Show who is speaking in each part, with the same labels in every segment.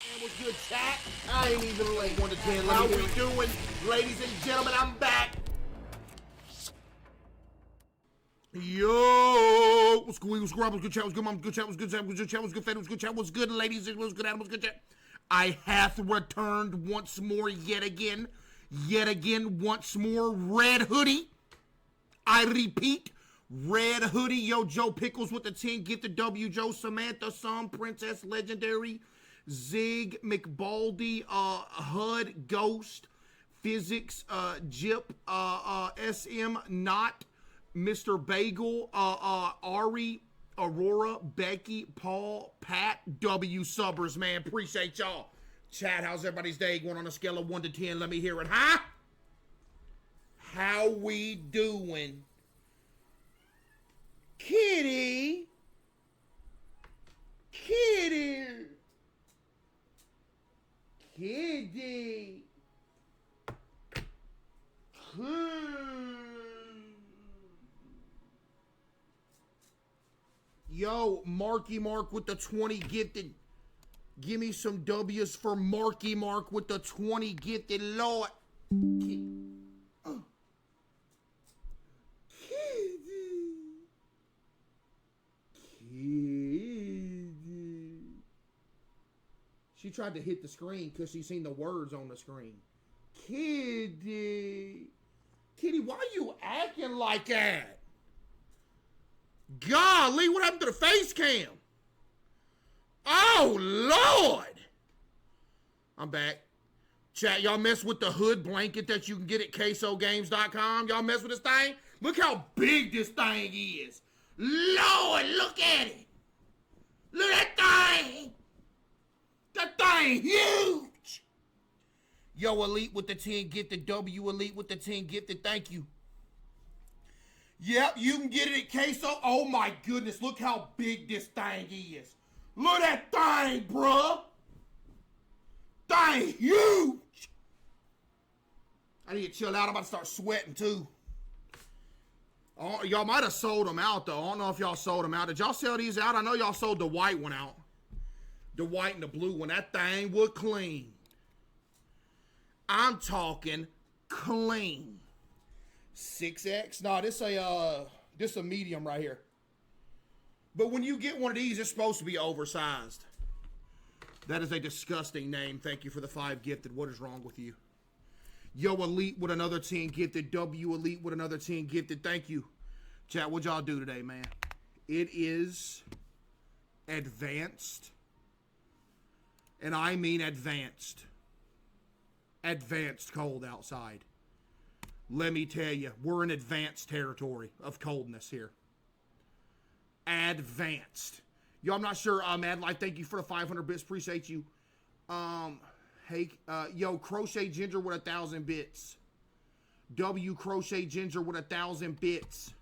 Speaker 1: What's good, chat? I ain't even late. 1 to 10. How we doing, ladies and gentlemen? I'm back. Yo, what's good? What's good? What's good? Chat? What's good? Mom? Good chat? What's good? Chat? What's good? Chat? What's good? Fed? What's good? Chat? What's good, ladies? What's good? Adam? What's good? Chat? I hath returned once more, yet again, once more. Red hoodie. I repeat. Red hoodie, yo, Joe Pickles with the 10, get the W, Joe, Samantha, Some, Princess, Legendary, Zig, McBaldy, HUD, Ghost, Physics, Jip, SM, Not, Mr. Bagel, Ari, Aurora, Becky, Paul, Pat, W Subbers, man, appreciate y'all. Chat, how's everybody's day going on a scale of 1 to 10? Let me hear it, huh? How we doing? Kitty! Kitty! Kitty! Yo, Marky Mark with the 20 gifted. Give me some W's for Marky Mark with the 20 gifted. Lord. She tried to hit the screen because she seen the words on the screen. Kitty. Kitty, why are you acting like that? Golly, what happened to the face cam? Oh, Lord. I'm back. Chat, y'all mess with the hood blanket that you can get at CaseOhgames.com? Y'all mess with this thing? Look how big this thing is. Lord, look at it. Look at that thing. That thing huge. Yo, Elite with the 10, get the W. Elite with the 10, get the thank you. Yep, you can get it at CaseOh. Oh my goodness, look how big this thing is. Look at that thing, bruh. Thing huge. I need to chill out. I'm about to start sweating too. Oh, y'all might have sold them out though. I don't know if y'all sold them out. Did y'all sell these out? I know y'all sold the white one out. The white and the blue one. That thing was clean. I'm talking clean. 6X? No, this a medium right here. But when you get one of these, it's supposed to be oversized. That is a disgusting name. Thank you for the 5 gifted. What is wrong with you? Yo, Elite with another 10 gifted. W Elite with another 10 gifted. Thank you. Chat, what y'all do today, man? It is advanced. And I mean advanced. Advanced cold outside. Let me tell you, we're in advanced territory of coldness here. Advanced. Yo, I'm not sure, Mad Life, thank you for the 500 bits. Appreciate you. Hey, yo, Crochet Ginger with 1,000 bits. W Crochet Ginger with 1,000 bits.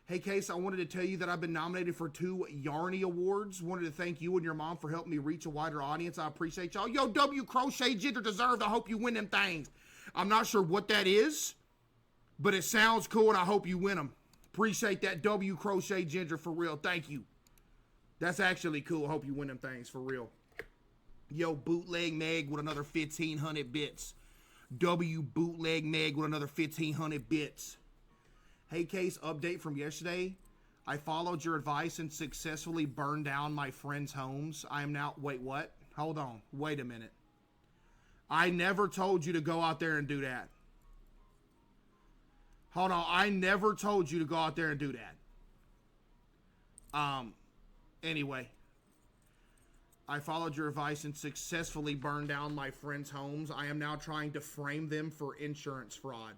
Speaker 1: Hey, Case, I wanted to tell you that I've been nominated for 2 Yarny Awards. Wanted to thank you and your mom for helping me reach a wider audience. I appreciate y'all. Yo, W Crochet Ginger deserved. I hope you win them things. I'm not sure what that is, but it sounds cool, and I hope you win them. Appreciate that, W Crochet Ginger, for real. Thank you. That's actually cool. I hope you win them things, for real. Yo, Bootleg Meg with another 1,500 bits. W Bootleg Meg with another 1,500 bits. Hey, Case, update from yesterday. I followed your advice and successfully burned down my friends' homes. I am now... Wait, what? Hold on. Wait a minute. I never told you to go out there and do that. Hold on. I never told you to go out there and do that. Anyway. I followed your advice and successfully burned down my friends' homes. I am now trying to frame them for insurance fraud.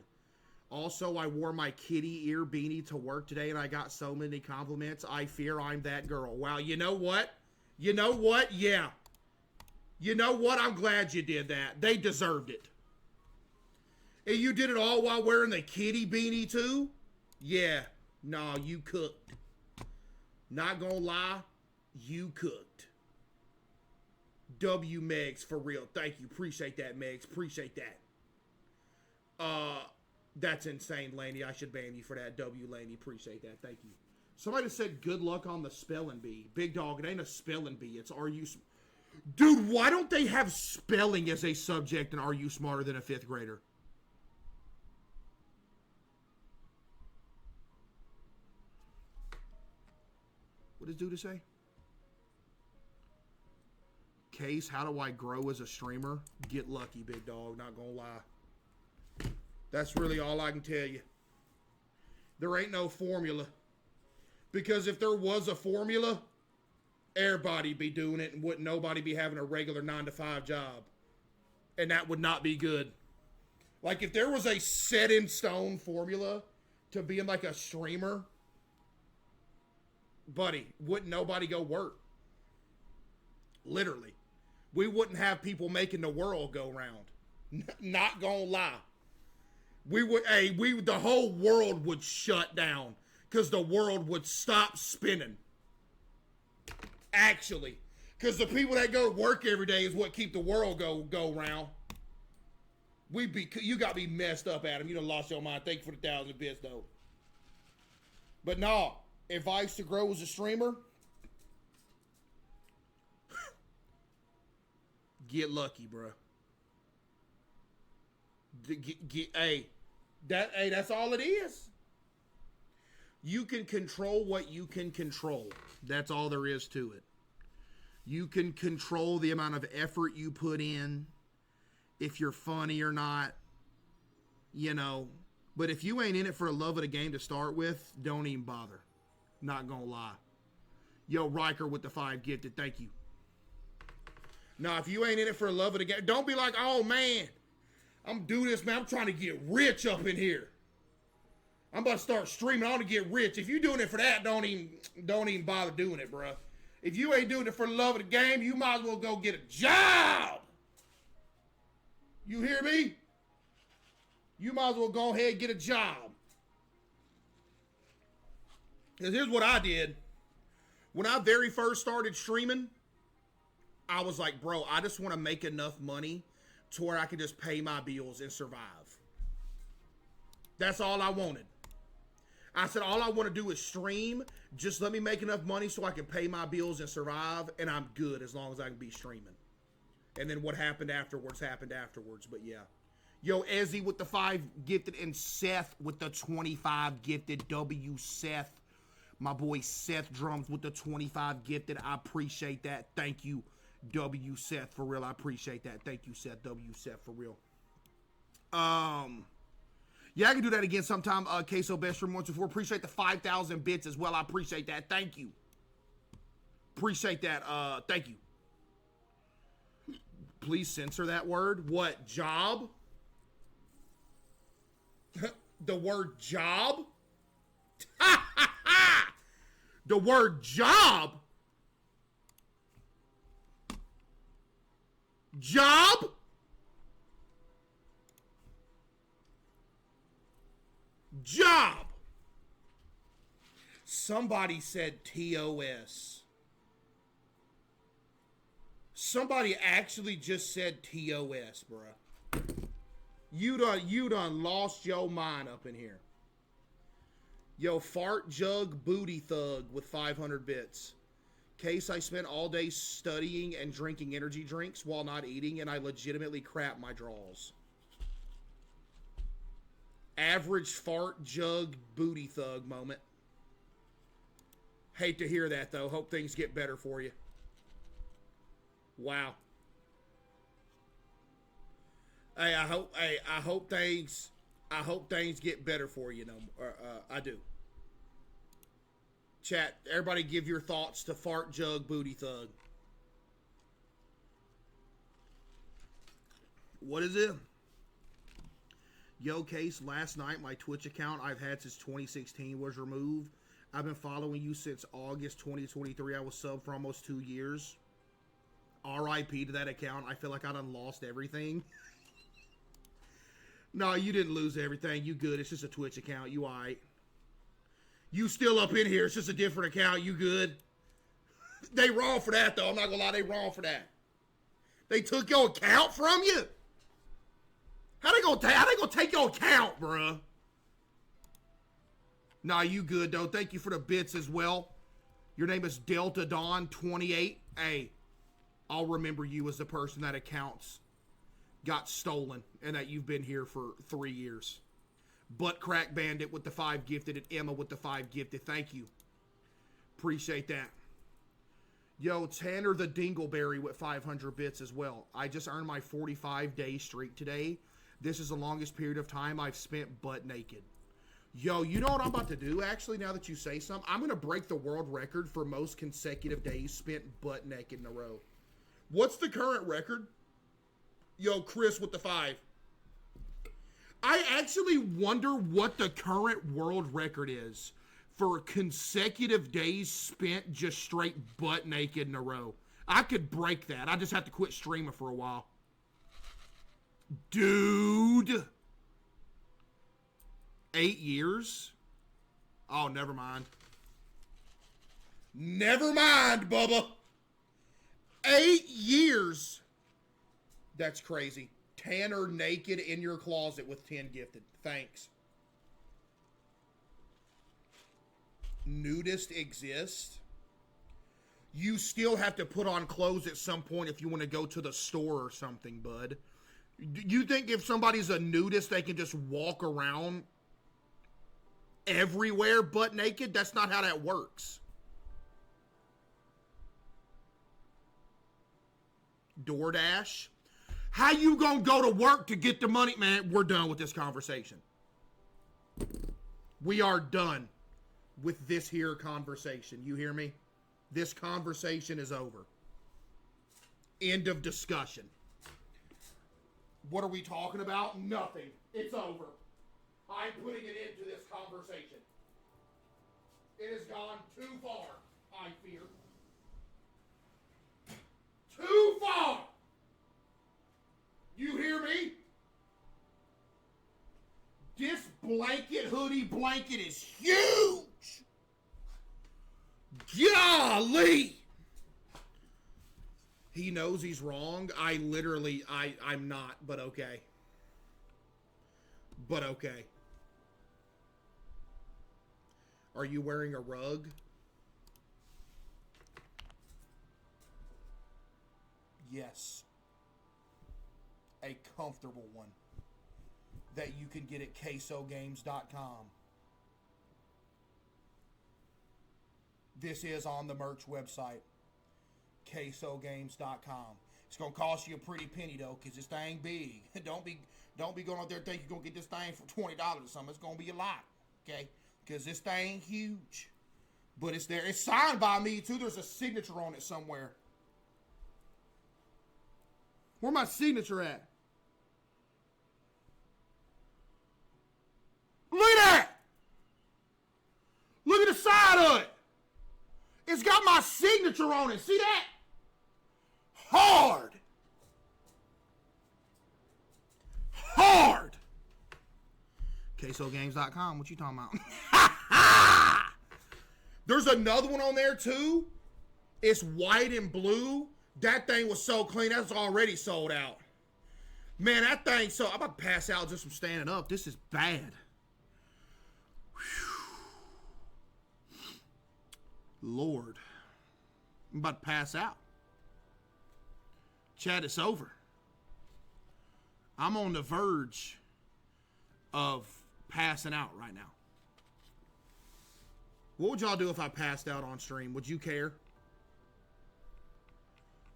Speaker 1: Also, I wore my kitty ear beanie to work today, and I got so many compliments. I fear I'm that girl. Wow, you know what? You know what? Yeah. You know what? I'm glad you did that. They deserved it. And you did it all while wearing the kitty beanie, too? Yeah. Nah, you cooked. Not gonna lie, you cooked. W Megs, for real. Thank you. Appreciate that, Megs. Appreciate that. That's insane, Laney. I should ban you for that. W Laney. Appreciate that. Thank you. Somebody said good luck on the spelling bee. Big dog, it ain't a spelling bee. It's are you... Dude, why don't they have spelling as a subject and Are You Smarter Than a Fifth Grader? What does Duda say? Case, how do I grow as a streamer? Get lucky, big dog, not gonna lie. That's really all I can tell you. There ain't no formula. Because if there was a formula, everybody be doing it and wouldn't nobody be having a regular 9-to-5 job. And that would not be good. Like if there was a set in stone formula to being like a streamer, buddy, wouldn't nobody go work. Literally. We wouldn't have people making the world go round. Not gonna lie. The whole world would shut down because the world would stop spinning. Actually, because the people that go to work every day is what keep the world go round. You got me messed up, Adam. You done lost your mind. Thank you for the 1,000 bits, though. But no, advice to grow as a streamer: get lucky, bro. That's all it is. You can control what you can control. That's all there is to it. You can control the amount of effort you put in, if you're funny or not, you know. But if you ain't in it for the love of the game to start with, don't even bother. Not gonna lie. Yo, Riker with the 5 gifted, thank you. Now, if you ain't in it for the love of the game, don't be like, oh man, I'm doing this, man. I'm trying to get rich up in here. I'm about to start streaming. I want to get rich. If you're doing it for that, don't even bother doing it, bro. If you ain't doing it for the love of the game, you might as well go get a job. You hear me? You might as well go ahead and get a job. Because here's what I did. When I very first started streaming, I was like, bro, I just want to make enough money to where I can just pay my bills and survive. That's all I wanted. I said, all I want to do is stream. Just let me make enough money so I can pay my bills and survive, and I'm good as long as I can be streaming. And then what happened afterwards happened afterwards, but yeah. Yo, Ezzy with the 5 gifted, and Seth with the 25 gifted. W. Seth. My boy Seth Drums with the 25 gifted. I appreciate that. Thank you, W. Seth, for real. I appreciate that. Thank you, Seth. W. Seth, for real. Yeah, I can do that again sometime. CaseOh Best Stream 124. Appreciate the 5,000 bits as well. I appreciate that. Thank you. Appreciate that. Thank you. Please censor that word. What? Job? The word job? The word job? Job? Job. Somebody said TOS. Somebody actually just said TOS, bruh. You done lost your mind up in here. Yo, Fart Jug Booty Thug with 500 bits. Case, I spent all day studying and drinking energy drinks while not eating, and I legitimately crap my drawers. Average Fart Jug Booty Thug moment. Hate to hear that, though. Hope things get better for you. Wow. Hey, I hope things get better for you. I do. Chat, everybody give your thoughts to Fart Jug Booty Thug. What is it? Yo, Case, last night my Twitch account I've had since 2016 was removed. I've been following you since August 2023. I was sub for almost 2 years. RIP to that account. I feel like I done lost everything. No, you didn't lose everything. You good. It's just a Twitch account. You all right. You still up in here. It's just a different account. You good. They wrong for that, though. I'm not going to lie. They wrong for that. They took your account from you? How they gonna take your account, bruh? Nah, you good, though. Thank you for the bits as well. Your name is Delta Dawn 28. Hey, I'll remember you as the person that accounts got stolen and that you've been here for 3 years. Butt Crack Bandit with the 5 gifted and Emma with the 5 gifted. Thank you. Appreciate that. Yo, Tanner the Dingleberry with 500 bits as well. I just earned my 45-day streak today. This is the longest period of time I've spent butt naked. Yo, you know what I'm about to do, actually, now that you say something? I'm going to break the world record for most consecutive days spent butt naked in a row. What's the current record? Yo, Chris with the 5. I actually wonder what the current world record is for consecutive days spent just straight butt naked in a row. I could break that. I just have to quit streaming for a while. Dude. 8 years? Oh, never mind. Never mind, Bubba. 8 years. That's crazy. Tanner naked in your closet with 10 gifted. Thanks. Nudist exist? You still have to put on clothes at some point if you want to go to the store or something, bud. You think if somebody's a nudist, they can just walk around everywhere butt naked? That's not how that works. DoorDash? How you gonna go to work to get the money? Man, we're done with this conversation. We are done with this here conversation. You hear me? This conversation is over. End of discussion. What are we talking about? Nothing. It's over. I'm putting it into this conversation. It has gone too far, I fear. Too far! You hear me? This blanket, hoodie blanket is huge! Golly! He knows he's wrong. I'm not, but okay. But okay. Are you wearing a rug? Yes. A comfortable one that you can get at CaseOhGames.com. This is on the merch website, CaseOhGames.com. It's gonna cost you a pretty penny though, cause this thing big. Don't be going out there thinking you're gonna get this thing for $20 or something. It's gonna be a lot, okay? Cause this thing huge, but it's there. It's signed by me too. There's a signature on it somewhere. Where my signature at? Look at that! Look at the side of it. It's got my signature on it. See that? Hard. Hard. CaseOhGames.com. What you talking about? There's another one on there too. It's white and blue. That thing was so clean. That's already sold out. Man, that thing so... I'm about to pass out just from standing up. This is bad. Lord. I'm about to pass out. Chat, it's over. I'm on the verge of passing out right now. What would y'all do if I passed out on stream? Would you care?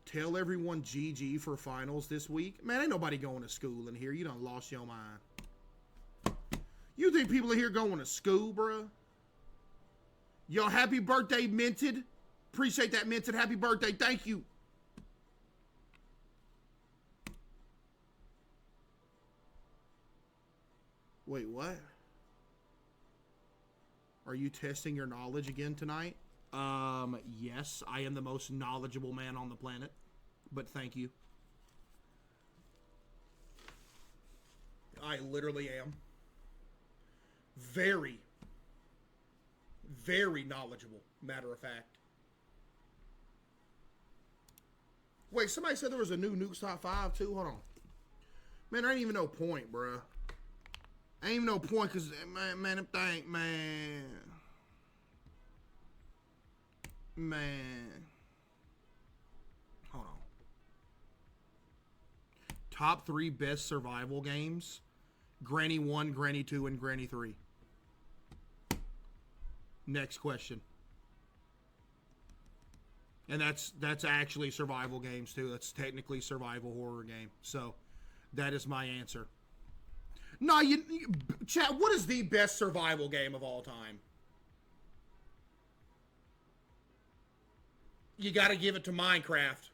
Speaker 1: Tell everyone GG for finals this week. Man, ain't nobody going to school in here. You done lost your mind. You think people are here going to school, bruh? Yo, happy birthday, Minted. Appreciate that, Minted. Happy birthday. Thank you. Wait, what? Are you testing your knowledge again tonight? Yes, I am the most knowledgeable man on the planet, but thank you. I literally am. Very, very knowledgeable, matter of fact. Wait, somebody said there was a new Nukes Top 5 too? Hold on. Man, there ain't even no point, bruh. Ain't even no point, because, man, them thing, man. Man. Hold on. Top 3 best survival games. Granny 1, Granny 2, and Granny 3. Next question. And that's actually survival games too. That's technically survival horror game. So that is my answer. No, chat, what is the best survival game of all time? You got to give it to Minecraft.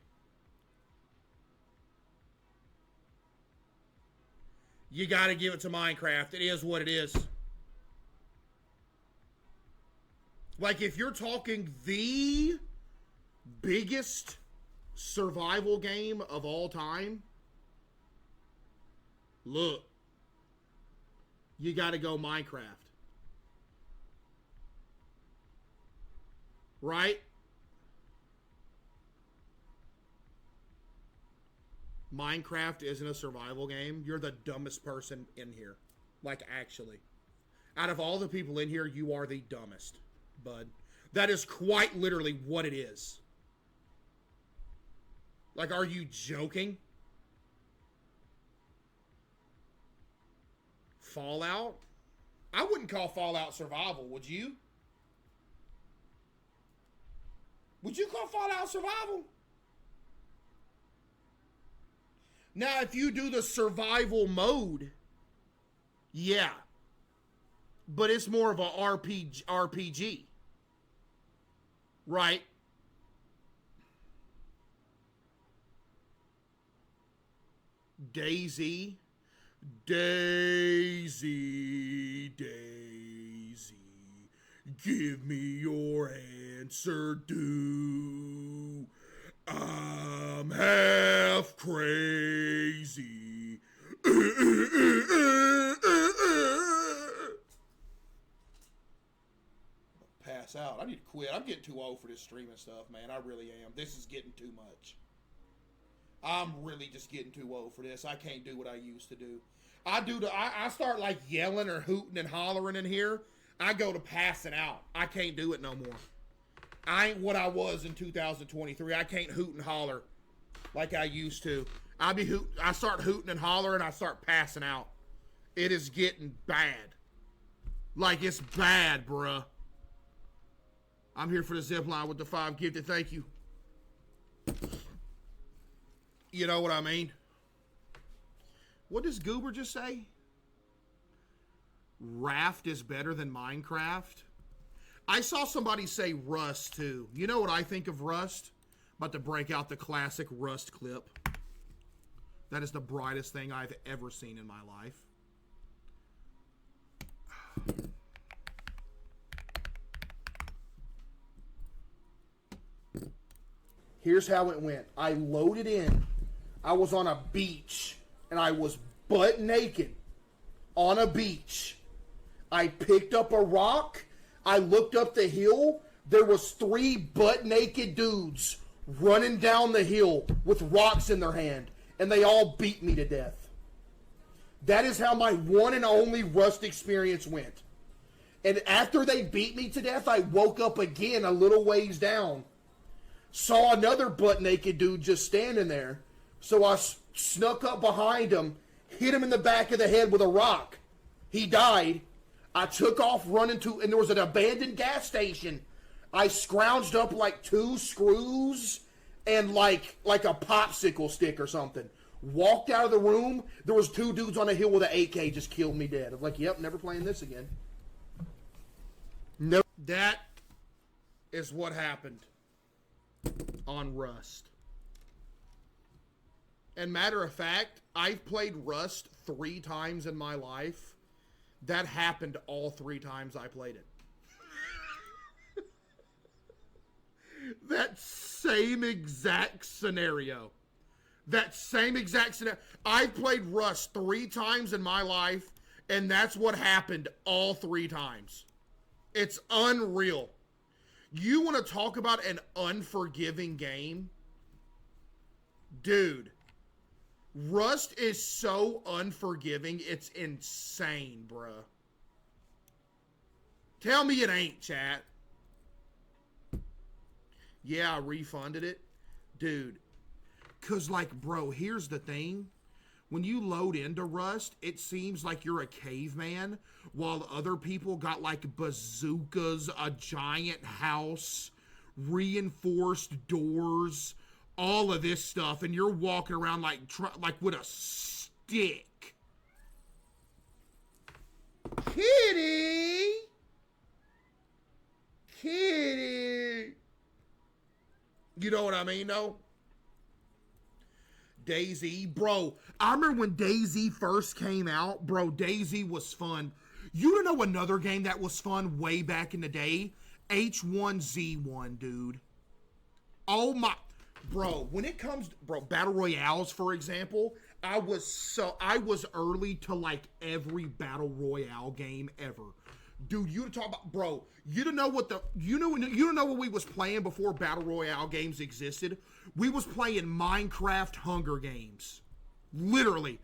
Speaker 1: You got to give it to Minecraft. It is what it is. Like, if you're talking the biggest survival game of all time, look, you got to go Minecraft. Right? Minecraft isn't a survival game. You're the dumbest person in here. Like, actually. Out of all the people in here, you are the dumbest, bud. That is quite literally what it is. Like, are you joking? Fallout? I wouldn't call Fallout survival, would you? Would you call Fallout survival? Now, if you do the survival mode, yeah. But it's more of a RPG. Right? Daisy. Give me your answer, do. I'm half crazy. Pass out. I need to quit. I'm getting too old for this streaming stuff, man. I really am. This is getting too much. I'm really just getting too old for this. I can't do what I used to do. I start like yelling or hooting and hollering in here. I go to passing out. I can't do it no more. I ain't what I was in 2023. I can't hoot and holler like I used to. I start hooting and hollering, I start passing out. It is getting bad. Like, it's bad, bruh. I'm here for the zip line with the 5 gifted. Thank you. You know what I mean? What does Goober just say? Raft is better than Minecraft? I saw somebody say Rust, too. You know what I think of Rust? About to break out the classic Rust clip. That is the brightest thing I've ever seen in my life. Here's how it went. I loaded in. I was on a beach, and I was butt naked on a beach. I picked up a rock. I looked up the hill. There was 3 butt naked dudes running down the hill with rocks in their hand, and they all beat me to death. That is how my one and only Rust experience went. And after they beat me to death, I woke up again a little ways down. Saw another butt naked dude just standing there. So I snuck up behind him, hit him in the back of the head with a rock. He died. I took off running to, and there was an abandoned gas station. I scrounged up like 2 screws and like a popsicle stick or something. Walked out of the room. There was 2 dudes on a hill with an AK just killed me dead. I was like, yep, never playing this again. No. That is what happened on Rust. And matter of fact, I've played Rust 3 times in my life. That happened all 3 times I played it. That same exact scenario. I've played Rust 3 times in my life, and that's what happened all 3 times. It's unreal. You want to talk about an unforgiving game? Dude, Rust is so unforgiving, it's insane, bruh. Tell me it ain't, chat. Yeah, I refunded it. Dude, because, like, bro, here's the thing. when you load into Rust, it seems like you're a caveman, while other people got like bazookas, a giant house, reinforced doors, all of this stuff, and you're walking around like with a stick. Kitty! You know what I mean, though? DayZ, bro. I remember when DayZ first came out, bro. DayZ was fun. You know another game that was fun way back in the day? H1Z1, dude. Oh my, bro. When it comes, bro, battle royales, for example, I was early to like every battle royale game ever. Dude, you talk about, bro, you don't know what we was playing before battle royale games existed. We was playing Minecraft Hunger Games. Literally.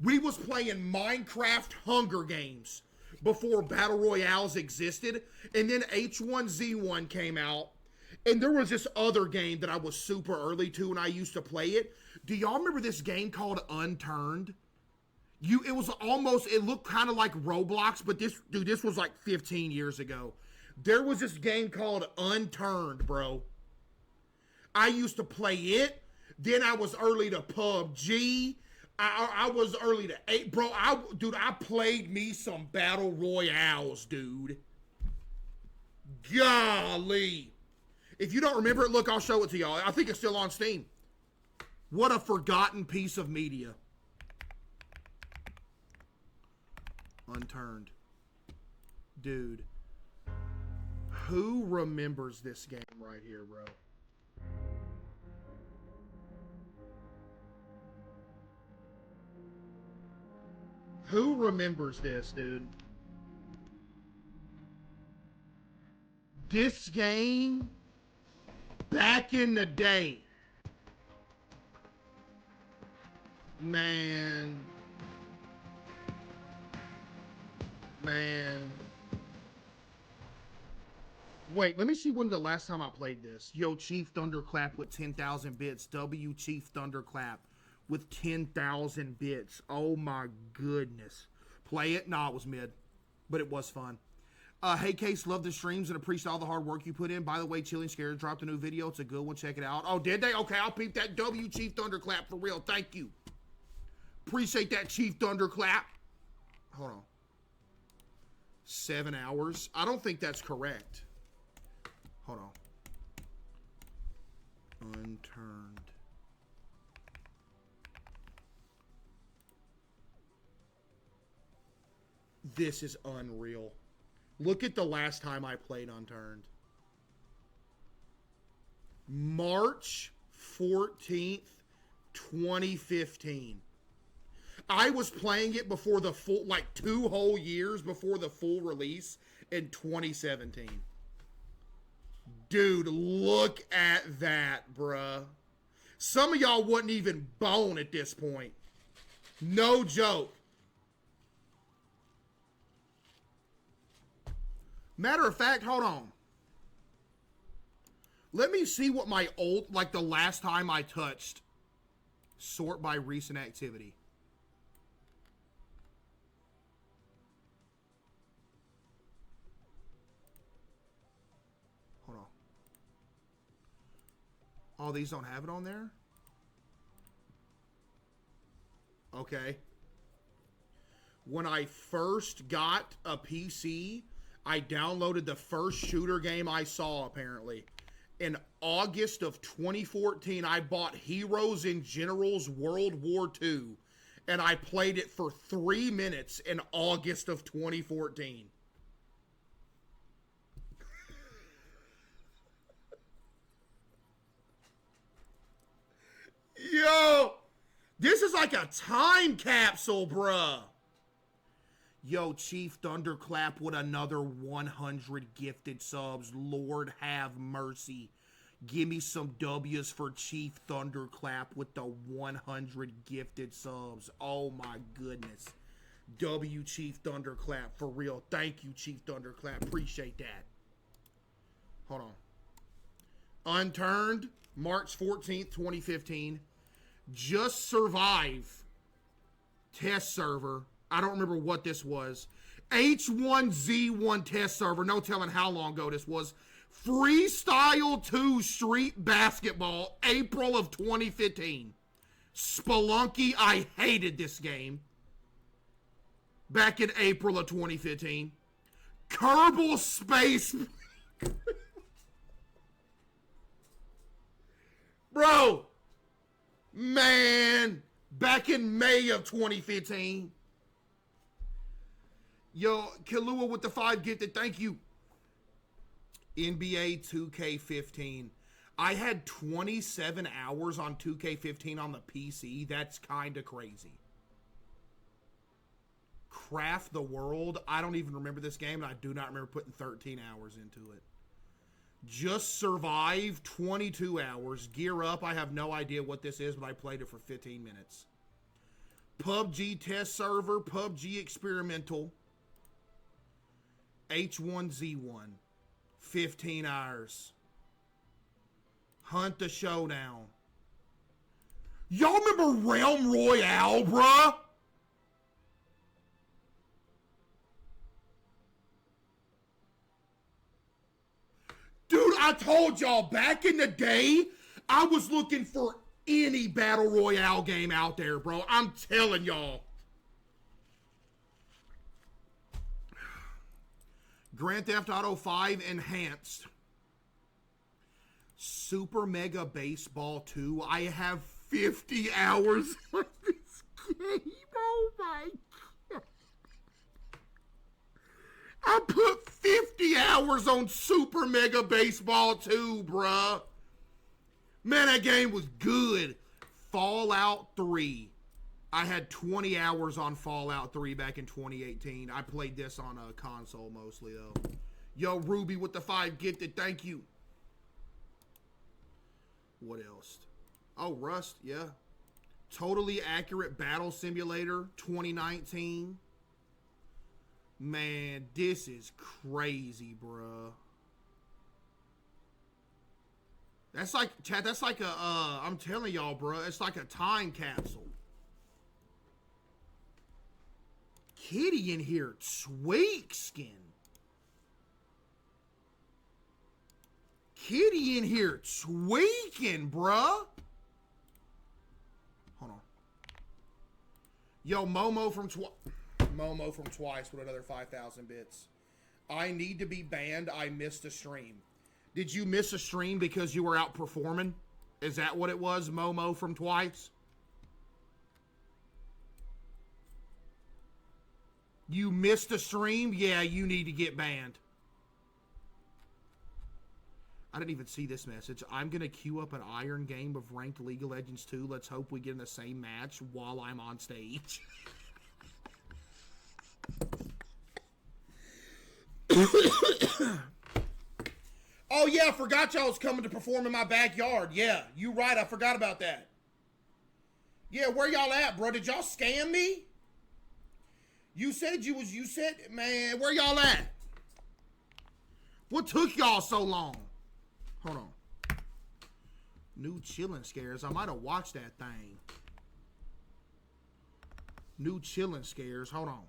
Speaker 1: We was playing Minecraft Hunger Games before battle royales existed. And then H1Z1 came out. And there was this other game that I was super early to and I used to play it. Do y'all remember this game called Unturned? It looked kind of like Roblox, but this was like 15 years ago. There was this game called Unturned, bro. I used to play it. Then I was early to PUBG. I was early to 8. Bro, I played me some battle royales, dude. Golly. If you don't remember it, look, I'll show it to y'all. I think it's still on Steam. What a forgotten piece of media. Unturned. Dude. Who remembers this game right here, bro? Who remembers this, dude? This game, back in the day. Man. Wait, let me see when the last time I played this. Yo, Chief Thunderclap with 10,000 bits. W Chief Thunderclap with 10,000 bits. Oh my goodness. Play it? Nah, it was mid. But it was fun. Hey, Case, love the streams and appreciate all the hard work you put in. By the way, Chilling Scared dropped a new video. It's a good one. Check it out. Oh, did they? Okay, I'll peep that W Chief Thunderclap for real. Thank you. Appreciate that, Chief Thunderclap. Hold on. 7 hours? I don't think that's correct. Hold on. Unturned. This is unreal. Look at the last time I played Unturned. March 14th, 2015. I was playing it before the full, like 2 whole years before the full release in 2017. Dude, look at that, bruh. Some of y'all wouldn't even bone at this point. No joke. Matter of fact, hold on. Let me see what my old, like the last time I touched. Sort by recent activity. Hold on. Oh, these don't have it on there? Okay. When I first got a PC, I downloaded the first shooter game I saw, apparently. In August of 2014, I bought Heroes and Generals World War II, and I played it for 3 minutes in August of 2014. Yo! This is like a time capsule, bruh. Yo, Chief Thunderclap with another 100 gifted subs. Lord have mercy. Give me some W's for Chief Thunderclap with the 100 gifted subs. Oh my goodness. W Chief Thunderclap, for real. Thank you, Chief Thunderclap. Appreciate that. Hold on. Unturned, March 14th, 2015. Just Survive. test server. I don't remember what this was. H1Z1 test server. No telling how long ago this was. Freestyle 2 Street Basketball, April of 2015. Spelunky, I hated this game. Back in April of 2015. Kerbal Space. Bro. Man. Back in May of 2015. Yo, Kalua with the 5 gifted. Thank you. NBA 2K15. I had 27 hours on 2K15 on the PC. That's kind of crazy. Craft the World. I don't even remember this game, and I do not remember putting 13 hours into it. Just Survive, 22 hours. Gear Up, I have no idea what this is, but I played it for 15 minutes. PUBG Test Server, PUBG Experimental. H1Z1, 15 hours. Hunt the Showdown. Y'all remember Realm Royale, bruh? Dude, I told y'all, back in the day, I was looking for any Battle Royale game out there, bro. I'm telling y'all. Grand Theft Auto 5 Enhanced. Super Mega Baseball 2. I have 50 hours on this game. Oh my God. I put 50 hours on Super Mega Baseball 2, bruh. Man, that game was good. Fallout 3. I had 20 hours on Fallout 3 back in 2018. I played this on a console mostly, though. Yo, Ruby with the 5 gifted. Thank you. What else? Oh, Rust, yeah. Totally Accurate Battle Simulator 2019. Man, this is crazy, bruh. That's like, chat, that's like a, I'm telling y'all, bruh, it's like a time capsule. Kitty in here, sweet skin. Kitty in here, tweaking, bruh. Hold on. Yo, Momo from Twice with another 5,000 bits. I need to be banned. I missed a stream. Did you miss a stream because you were out performing? Is that what it was, Momo from Twice? You missed a stream? Yeah, you need to get banned. I didn't even see this message. I'm going to queue up an iron game of ranked League of Legends 2. Let's hope we get in the same match while I'm on stage. Oh, yeah, I forgot y'all was coming to perform in my backyard. Yeah, you right. I forgot about that. Yeah, where y'all at, bro? Did y'all scam me? You said, man, where y'all at? What took y'all so long? Hold on. New Chillin' Scares. I might have watched that thing. New Chillin' Scares. Hold on.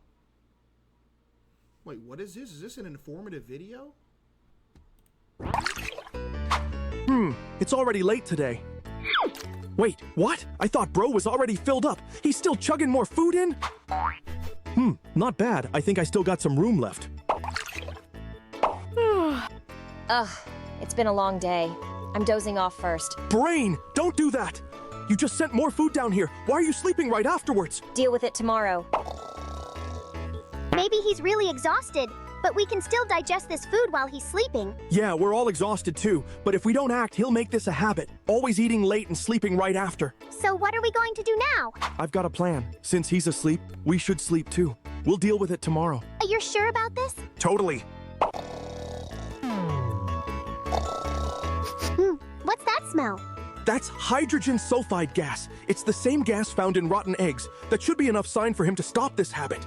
Speaker 1: Wait, what is this? Is this an informative video?
Speaker 2: It's already late today. Wait, what? I thought bro was already filled up. He's still chugging more food in? Not bad. I think I still got some room left.
Speaker 3: Ugh, it's been a long day. I'm dozing off first.
Speaker 2: Brain, don't do that! You just sent more food down here. Why are you sleeping right afterwards?
Speaker 3: Deal with it tomorrow.
Speaker 4: Maybe he's really exhausted, but we can still digest this food while he's sleeping.
Speaker 2: Yeah, we're all exhausted too, but if we don't act, he'll make this a habit. Always eating late and sleeping right after.
Speaker 4: So what are we going to do now?
Speaker 2: I've got a plan. Since he's asleep, we should sleep too. We'll deal with it tomorrow.
Speaker 4: Are you sure about this?
Speaker 2: Totally.
Speaker 4: What's that smell?
Speaker 2: That's hydrogen sulfide gas. It's the same gas found in rotten eggs. That should be enough sign for him to stop this habit.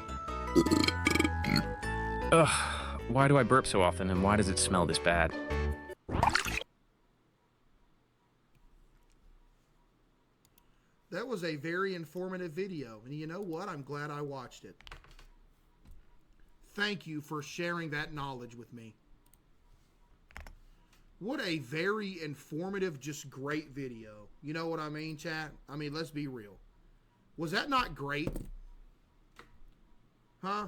Speaker 5: Ugh, why do I burp so often and why does it smell this bad?
Speaker 1: That was a very informative video. And you know what? I'm glad I watched it. Thank you for sharing that knowledge with me. What a very informative, just great video. You know what I mean, chat? I mean, let's be real. Was that not great? Huh?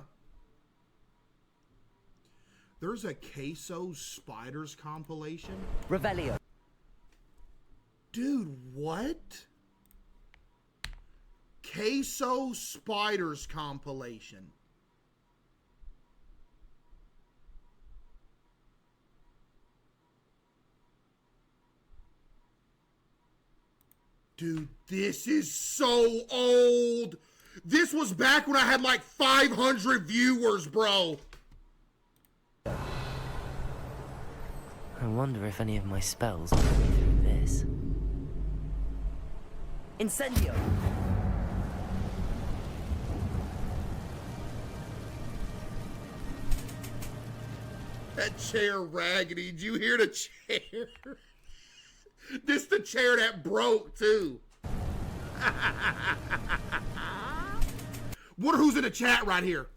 Speaker 1: There's a CaseOh Spiders compilation?
Speaker 6: Revelio.
Speaker 1: Dude, what? CaseOh Spiders compilation. Dude, this is so old. This was back when I had like 500 viewers, bro.
Speaker 6: I wonder if any of my spells will get me through this. Incendio!
Speaker 1: That chair raggedy. Did you hear the chair? This the chair that broke, too. Wonder who's in the chat right here.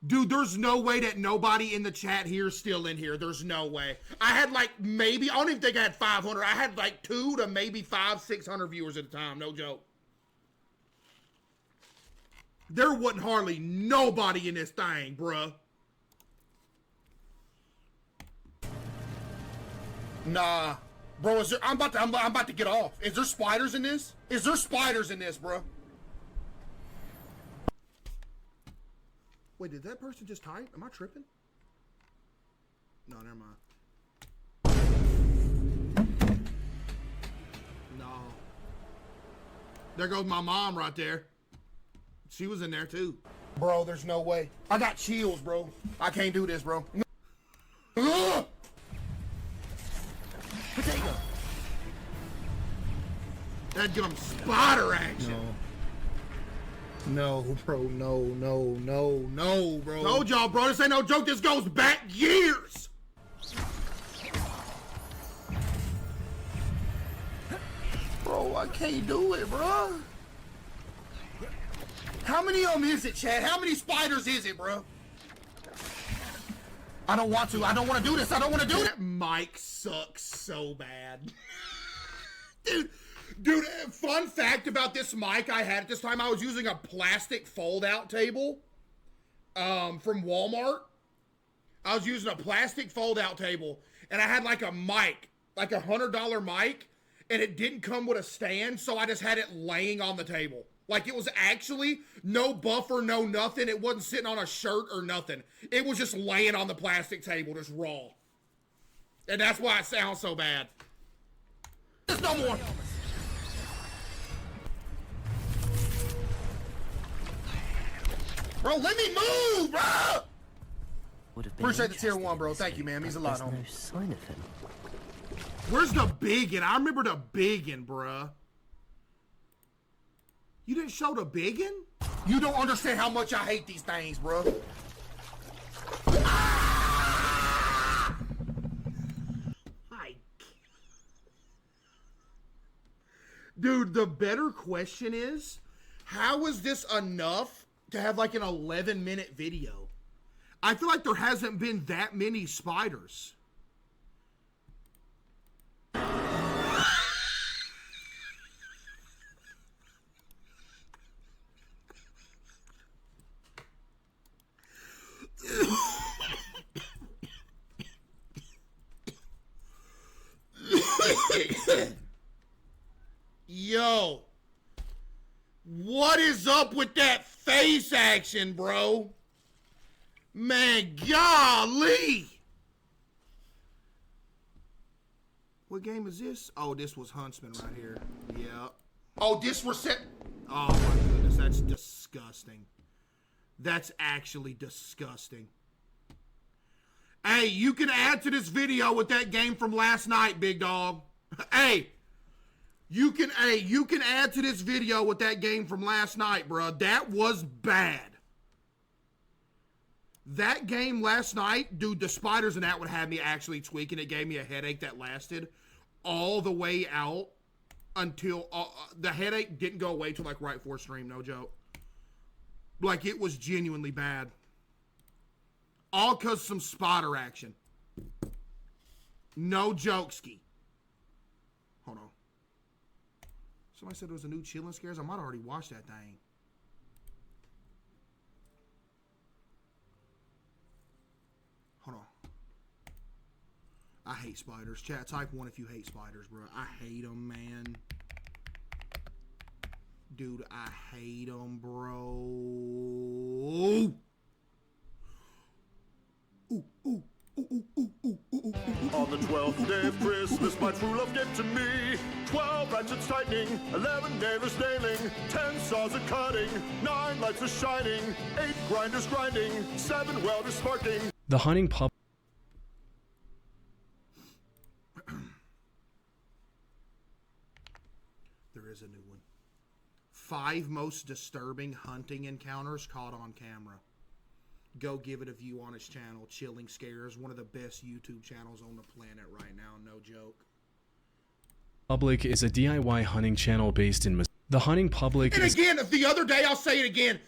Speaker 1: Dude, there's no way that nobody in the chat here is still in here. There's no way. I had like maybe, I don't even think I had 500. I had like 200 to maybe 500, 600 viewers at a time. No joke. There wasn't hardly nobody in this thing, bruh. Nah. Bro, is there, I'm about to get off. Is there spiders in this? Is there spiders in this, bro? Wait, did that person just type? Am I tripping? No, never mind. No. There goes my mom right there. She was in there too. Bro, there's no way. I got chills, bro. I can't do this, bro. Ugh! Potato. That get him spider action. No, bro, no, bro. Told y'all, bro, this ain't no joke. This goes back years. Bro, I can't do it, bro. How many of them is it, Chad? How many spiders is it, bro? I don't want to. I don't want to do this. I don't want to do it. That mic sucks so bad. Dude, fun fact about this mic I had at this time, I was using a plastic fold-out table from Walmart. I was using a plastic fold-out table, and I had like a mic, like $100 mic, and it didn't come with a stand, so I just had it laying on the table. Like, it was actually no buffer, no nothing. It wasn't sitting on a shirt or nothing. It was just laying on the plastic table, just raw. And that's why it sounds so bad. There's no more. Bro, let me move, bro! Appreciate the tier 1, bro. Thank you, man. Means a lot,
Speaker 6: There's
Speaker 1: homie.
Speaker 6: no sign of him.
Speaker 1: Where's the biggin? I remember the biggin, bruh. You didn't show the biggin? You don't understand how much I hate these things, bro. Ah! Dude, the better question is, how is this enough to have like an 11-minute video? I feel like there hasn't been that many spiders. Yo, what is up with that face action, bro? Man, golly. What game is this? Oh, this was Huntsman right here. Yeah. Oh, this was set. Oh my goodness, that's disgusting. That's actually disgusting. Hey, you can add to this video with that game from last night, big dog. Hey, you can add to this video with that game from last night, bro. That was bad. That game last night, dude, the spiders in that would have me actually tweaking. It gave me a headache that lasted all the way out. until the headache didn't go away till like right before stream. No joke. Like it was genuinely bad. All cause some spotter action. No joke ski. Hold on. Somebody said there was a new Chillin' Scares. I might have already watched that thing. Hold on. I hate spiders. Chat, type 1 if you hate spiders, bro. I hate them, man. Dude, I hate them, bro. Ooh, ooh.
Speaker 7: On the 12th day of Christmas, my true love gave to me 12 ratchets tightening, 11 neighbors nailing, 10 saws a cutting, 9 lights a shining, 8 grinders grinding, 7 welders sparking.
Speaker 2: The hunting pub.
Speaker 1: There is a new one. 5 most disturbing hunting encounters caught on camera. Go give it a view on his channel. Chilling Scares, one of the best YouTube channels on the planet right now. No joke.
Speaker 2: Public is a DIY hunting channel based in Missouri. The hunting public
Speaker 1: And
Speaker 2: is
Speaker 1: again, the other day, I'll say it again.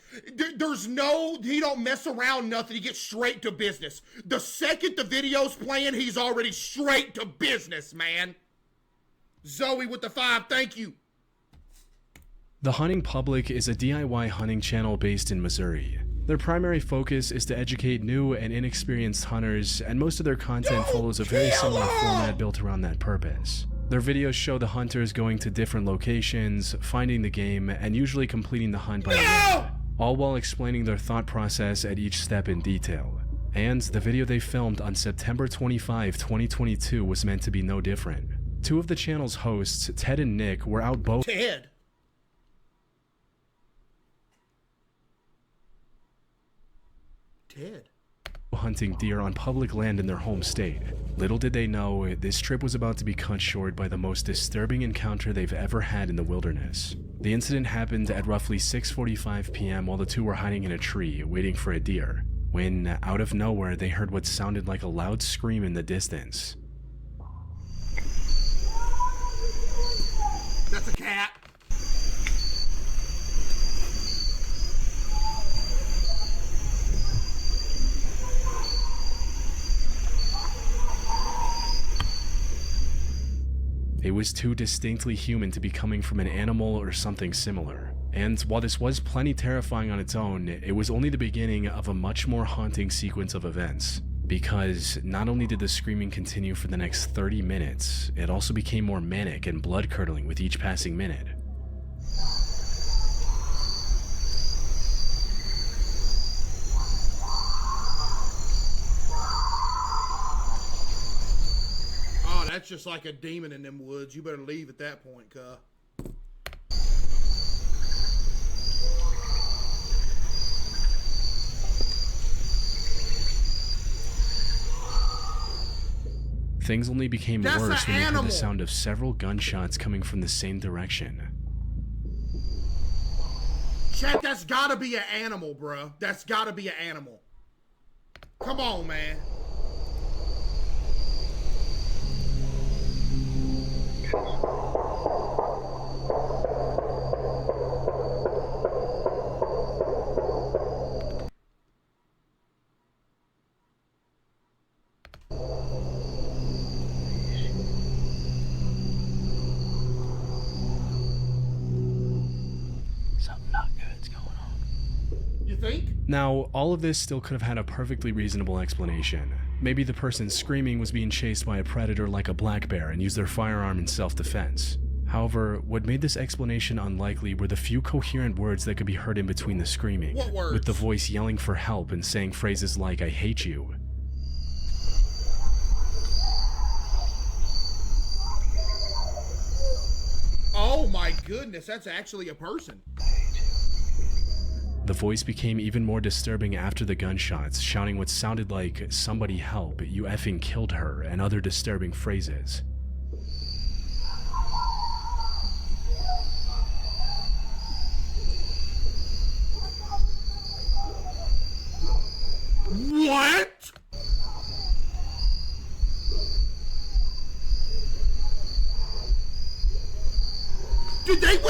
Speaker 1: There's no, he don't mess around nothing. He gets straight to business. The second the video's playing, he's already straight to business, man. Zoe with the 5, thank you.
Speaker 2: The hunting public is a DIY hunting channel based in Missouri. Their primary focus is to educate new and inexperienced hunters, and most of their content follows a very similar format built around that purpose. Their videos show the hunters going to different locations, finding the game, and usually completing the hunt by the end, all while explaining their thought process at each step in detail. And the video they filmed on September 25, 2022 was meant to be no different. 2 of the channel's hosts, Ted and Nick, were out both
Speaker 1: Ted.
Speaker 2: hunting deer on public land in their home state. Little did they know, this trip was about to be cut short by the most disturbing encounter they've ever had in the wilderness. The incident happened at roughly 6:45 p.m. while the 2 were hiding in a tree, waiting for a deer, when, out of nowhere, they heard what sounded like a loud scream in the distance.
Speaker 1: That's a cat.
Speaker 2: It was too distinctly human to be coming from an animal or something similar. And while this was plenty terrifying on its own, it was only the beginning of a much more haunting sequence of events. Because not only did the screaming continue for the next 30 minutes, it also became more manic and blood-curdling with each passing minute.
Speaker 1: That's just like a demon in them woods. You better leave at that point, cuh.
Speaker 2: Things only became
Speaker 1: That's
Speaker 2: worse
Speaker 1: an
Speaker 2: when they heard
Speaker 1: animal.
Speaker 2: the sound of several gunshots coming from the same direction.
Speaker 1: Chat, that's gotta be an animal, bruh. That's gotta be an animal. Come on, man.
Speaker 6: Something not good's going on.
Speaker 1: You think?
Speaker 2: Now, all of this still could have had a perfectly reasonable explanation. Maybe the person screaming was being chased by a predator like a black bear and used their firearm in self-defense. However, what made this explanation unlikely were the few coherent words that could be heard in between the screaming,
Speaker 1: What words?
Speaker 2: with the voice yelling for help and saying phrases like, "I hate you."
Speaker 1: Oh my goodness, that's actually a person.
Speaker 2: The voice became even more disturbing after the gunshots, shouting what sounded like, "Somebody help, you effing killed her," and other disturbing phrases.
Speaker 1: What?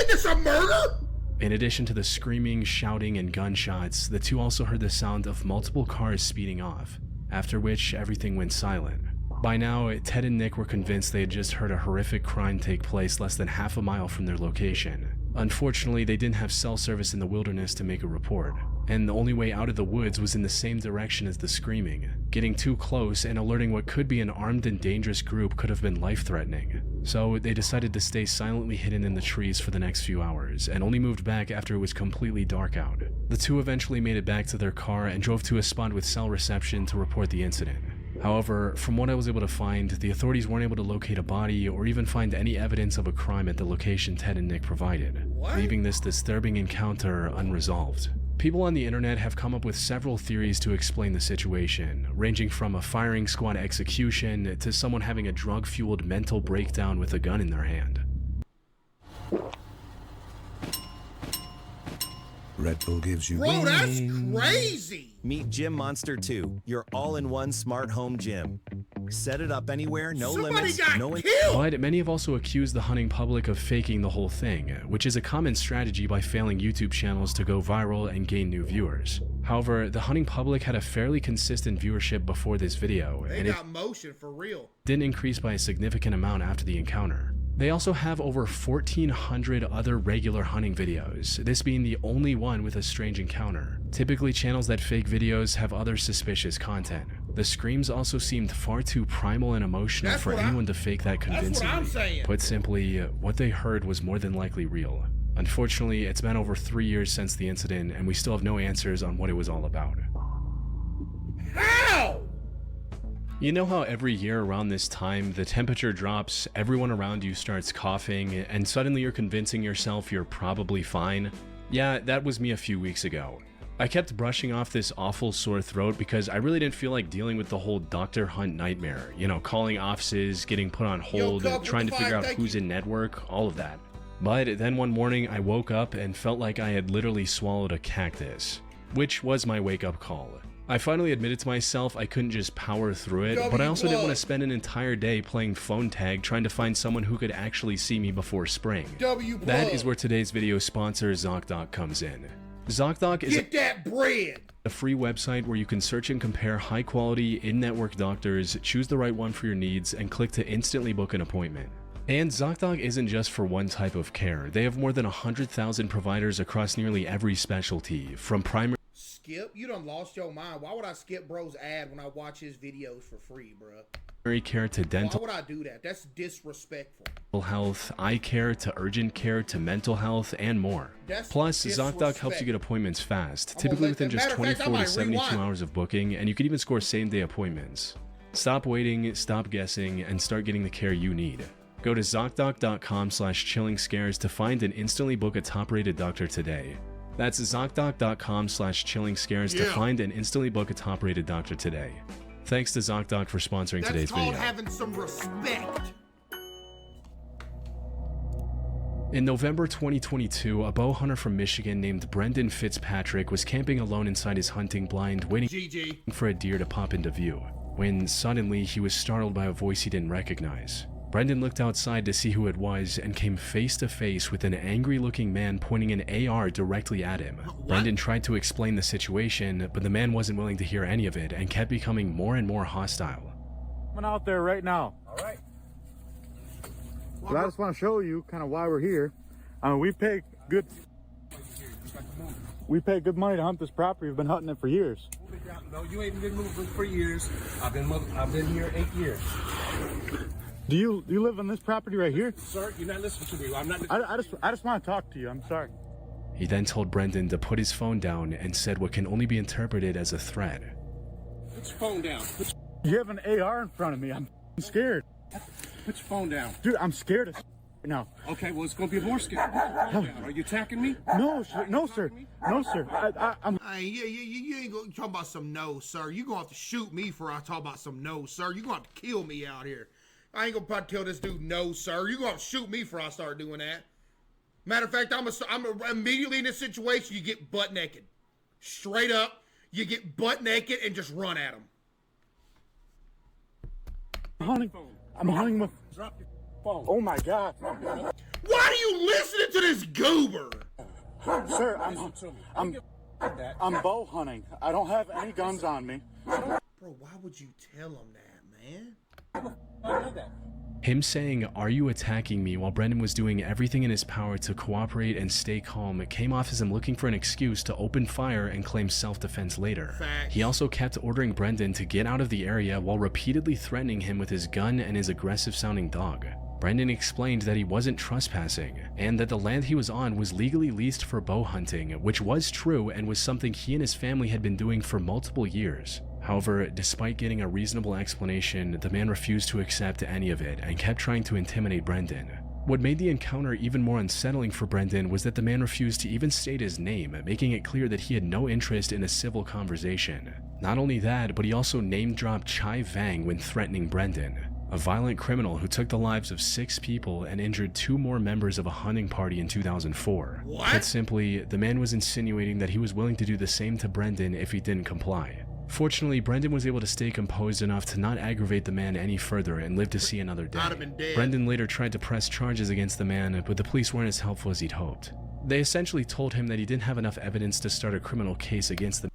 Speaker 1: witness a murder?
Speaker 8: In addition to the screaming, shouting, and gunshots, the two also heard the sound of multiple cars speeding off, after which everything went silent. By now, Ted and Nick were convinced they had just heard a horrific crime take place less than half a mile from their location. Unfortunately, they didn't have cell service in the wilderness to make a report, and the only way out of the woods was in the same direction as the screaming. Getting too close and alerting what could be an armed and dangerous group could have been life-threatening. So they decided to stay silently hidden in the trees for the next few hours, and only moved back after it was completely dark out. The two eventually made it back to their car and drove to a spot with cell reception to report the incident. However, from what I was able to find, the authorities weren't able to locate a body or even find any evidence of a crime at the location Ted and Nick provided, leaving this disturbing encounter unresolved. People on the internet have come up with several theories to explain the situation, ranging from a firing squad execution to someone having a drug-fueled mental breakdown with a gun in their hand.
Speaker 9: Red Bull gives you
Speaker 1: Bro, that's crazy.
Speaker 10: Meet Gym Monster 2, your all-in-one smart home gym. Set it up anywhere, no limits, no...
Speaker 8: But many have also accused the hunting public of faking the whole thing, which is a common strategy by failing YouTube channels to go viral and gain new viewers. However, the hunting public had a fairly consistent viewership before this video,
Speaker 1: They
Speaker 8: and
Speaker 1: got motion for real.
Speaker 8: didn't increase by a significant amount after the encounter. They also have over 1,400 other regular hunting videos, this being the only one with a strange encounter. Typically, channels that fake videos have other suspicious content. The screams also seemed far too primal and emotional for anyone to fake that convincingly.
Speaker 1: That's what I'm saying.
Speaker 8: Put simply, what they heard was more than likely real. Unfortunately, it's been over 3 years since the incident, and we still have no answers on what it was all about.
Speaker 1: How?
Speaker 8: You know how every year around this time, the temperature drops, everyone around you starts coughing, and suddenly you're convincing yourself you're probably fine? Yeah, that was me a few weeks ago. I kept brushing off this awful sore throat because I really didn't feel like dealing with the whole Dr. Hunt nightmare. You know, calling offices, getting put on hold, trying to figure out who's in network, all of that. But then one morning I woke up and felt like I had literally swallowed a cactus, which was my wake-up call. I finally admitted to myself I couldn't just power through it, but I also didn't want to spend an entire day playing phone tag trying to find someone who could actually see me before spring. That is where today's video sponsor ZocDoc comes in. ZocDoc is a free website where you can search and compare high-quality, in-network doctors, choose the right one for your needs, and click to instantly book an appointment. And ZocDoc isn't just for one type of care. They have more than 100,000 providers across nearly every specialty, from primary...
Speaker 1: Skip? You done lost your mind. Why would I skip bro's ad when I watch his videos for free, bro?
Speaker 8: care to dental...
Speaker 1: Why would I do that? That's disrespectful.
Speaker 8: Health, eye care to urgent care to mental health, and more. Plus, ZocDoc helps you get appointments fast, typically within just 24 to 72 hours of booking, and you can even score same-day appointments. Stop waiting, stop guessing, and start getting the care you need. Go to ZocDoc.com/chillingscares to find and instantly book a top-rated doctor today. That's ZocDoc.com/chillingscares to find and instantly book a top-rated doctor today. Thanks to ZocDoc for sponsoring today's video.
Speaker 1: That's called having some respect.
Speaker 8: In November 2022, a bow hunter from Michigan named Brendan Fitzpatrick was camping alone inside his hunting blind, waiting for a deer to pop into view, when suddenly he was startled by a voice he didn't recognize. Brendan looked outside to see who it was and came face to face with an angry-looking man pointing an AR directly at him. Brendan tried to explain the situation, but the man wasn't willing to hear any of it and kept becoming more and more hostile.
Speaker 11: I'm out there right now.
Speaker 1: All right.
Speaker 11: But I just want to show you kind of why we're here. I mean, we pay good money to hunt this property. We've been hunting it for years.
Speaker 12: No, you ain't been moving for years. I've been here 8 years.
Speaker 11: Do you live on this property right here?
Speaker 12: Sir, you're not listening to me. I'm not.
Speaker 11: I just want to talk to you. I'm sorry.
Speaker 8: He then told Brendan to put his phone down and said what can only be interpreted as a threat.
Speaker 12: Put your phone down.
Speaker 11: You have an AR in front of me. I'm scared.
Speaker 12: Put your phone down.
Speaker 11: Dude, I'm scared as now.
Speaker 12: Okay, well, it's going to be more scary. Are you attacking me?
Speaker 11: No, sir. No, sir. No, sir. I'm...
Speaker 1: You ain't going to talk about some no, sir. You're going to have to shoot me for I talk about some no, sir. You're going to have to kill me out here. I ain't going to tell this dude no, sir. You're going to shoot me for I start doing that. Matter of fact, I'm immediately in this situation, you get butt naked. Straight up, you get butt naked and just run at him.
Speaker 11: I'm hunting with...
Speaker 12: Drop your phone.
Speaker 11: Oh, my God.
Speaker 1: Why are you listening to this goober?
Speaker 11: Sir, I'm bow hunting. I don't have any guns on me.
Speaker 1: Bro, why would you tell him that, man?
Speaker 12: I know that.
Speaker 8: Him saying, "Are you attacking me?" while Brendan was doing everything in his power to cooperate and stay calm came off as him looking for an excuse to open fire and claim self-defense later.
Speaker 1: Facts.
Speaker 8: He also kept ordering Brendan to get out of the area while repeatedly threatening him with his gun and his aggressive-sounding dog. Brendan explained that he wasn't trespassing, and that the land he was on was legally leased for bow hunting, which was true and was something he and his family had been doing for multiple years. However, despite getting a reasonable explanation, the man refused to accept any of it and kept trying to intimidate Brendan. What made the encounter even more unsettling for Brendan was that the man refused to even state his name, making it clear that he had no interest in a civil conversation. Not only that, but he also name-dropped Chai Vang when threatening Brendan, a violent criminal who took the lives of 6 people and injured 2 more members of a hunting party in 2004.
Speaker 1: What?
Speaker 8: Put simply, the man was insinuating that he was willing to do the same to Brendan if he didn't comply. Fortunately, Brendan was able to stay composed enough to not aggravate the man any further and live to see another day.
Speaker 1: I'd have been dead.
Speaker 8: Brendan later tried to press charges against the man, but the police weren't as helpful as he'd hoped. They essentially told him that he didn't have enough evidence to start a criminal case against the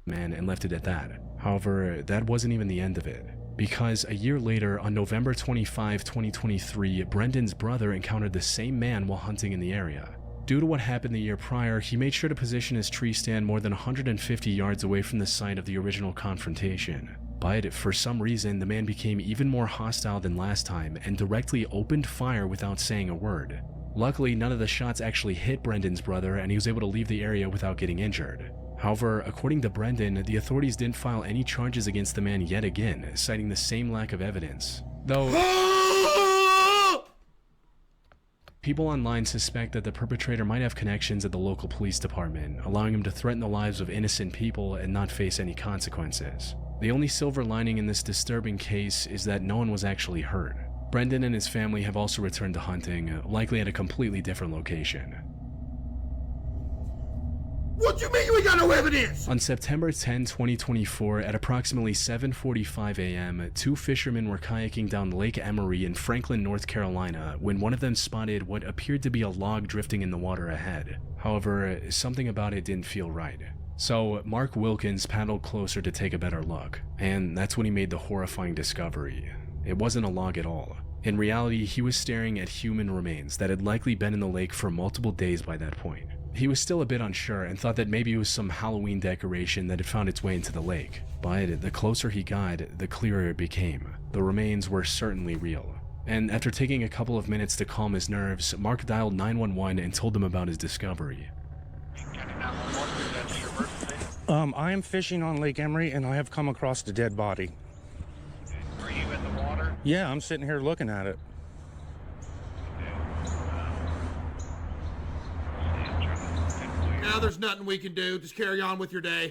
Speaker 8: man and left it at that. However, that wasn't even the end of it, because a year later, on November 25, 2023, Brendan's brother encountered the same man while hunting in the area. Due to what happened the year prior, he made sure to position his tree stand more than 150 yards away from the site of the original confrontation. But for some reason, the man became even more hostile than last time and directly opened fire without saying a word. Luckily, none of the shots actually hit Brendan's brother and he was able to leave the area without getting injured. However, according to Brendan, the authorities didn't file any charges against the man yet again, citing the same lack of evidence. Though people online suspect that the perpetrator might have connections at the local police department, allowing him to threaten the lives of innocent people and not face any consequences. The only silver lining in this disturbing case is that no one was actually hurt. Brendan and his family have also returned to hunting, likely at a completely different location.
Speaker 1: What you mean you ain't got no evidence?
Speaker 8: On September 10, 2024, at approximately 7:45 a.m., 2 fishermen were kayaking down Lake Emery in Franklin, North Carolina, when one of them spotted what appeared to be a log drifting in the water ahead. However, something about it didn't feel right. So, Mark Wilkins paddled closer to take a better look, and that's when he made the horrifying discovery. It wasn't a log at all. In reality, he was staring at human remains that had likely been in the lake for multiple days by that point. He was still a bit unsure and thought that maybe it was some Halloween decoration that had found its way into the lake. But the closer he got, the clearer it became. The remains were certainly real. And after taking a couple of minutes to calm his nerves, Mark dialed 911 and told them about his discovery.
Speaker 11: I am fishing on Lake Emery and I have come across a dead body.
Speaker 6: Are you in the water?
Speaker 11: Yeah, I'm sitting here looking at it.
Speaker 1: Now there's nothing we can do. Just carry on with your day.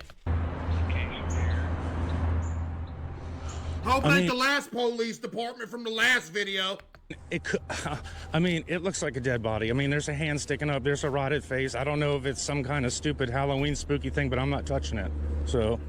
Speaker 1: Hope like the last police department from the last video.
Speaker 11: It could, I mean, it looks like a dead body. I mean, there's a hand sticking up. There's a rotted face. I don't know if it's some kind of stupid Halloween spooky thing, but I'm not touching it. So.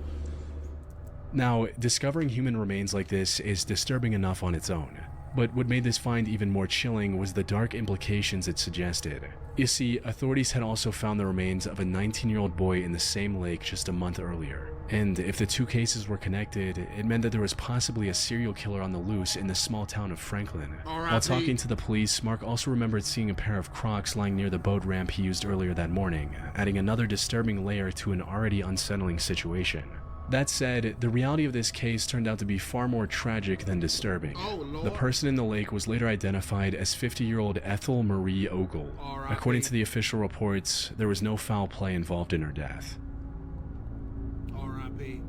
Speaker 8: Now, discovering human remains like this is disturbing enough on its own. But what made this find even more chilling was the dark implications it suggested. You see, authorities had also found the remains of a 19-year-old boy in the same lake just a month earlier. And if the 2 cases were connected, it meant that there was possibly a serial killer on the loose in the small town of Franklin. While talking to the police, Mark also remembered seeing a pair of Crocs lying near the boat ramp he used earlier that morning, adding another disturbing layer to an already unsettling situation. That said, the reality of this case turned out to be far more tragic than disturbing. The person in the lake was later identified as 50-year-old Ethel Marie Ogle. According to the official reports, there was no foul play involved in her death.
Speaker 1: R.I.P.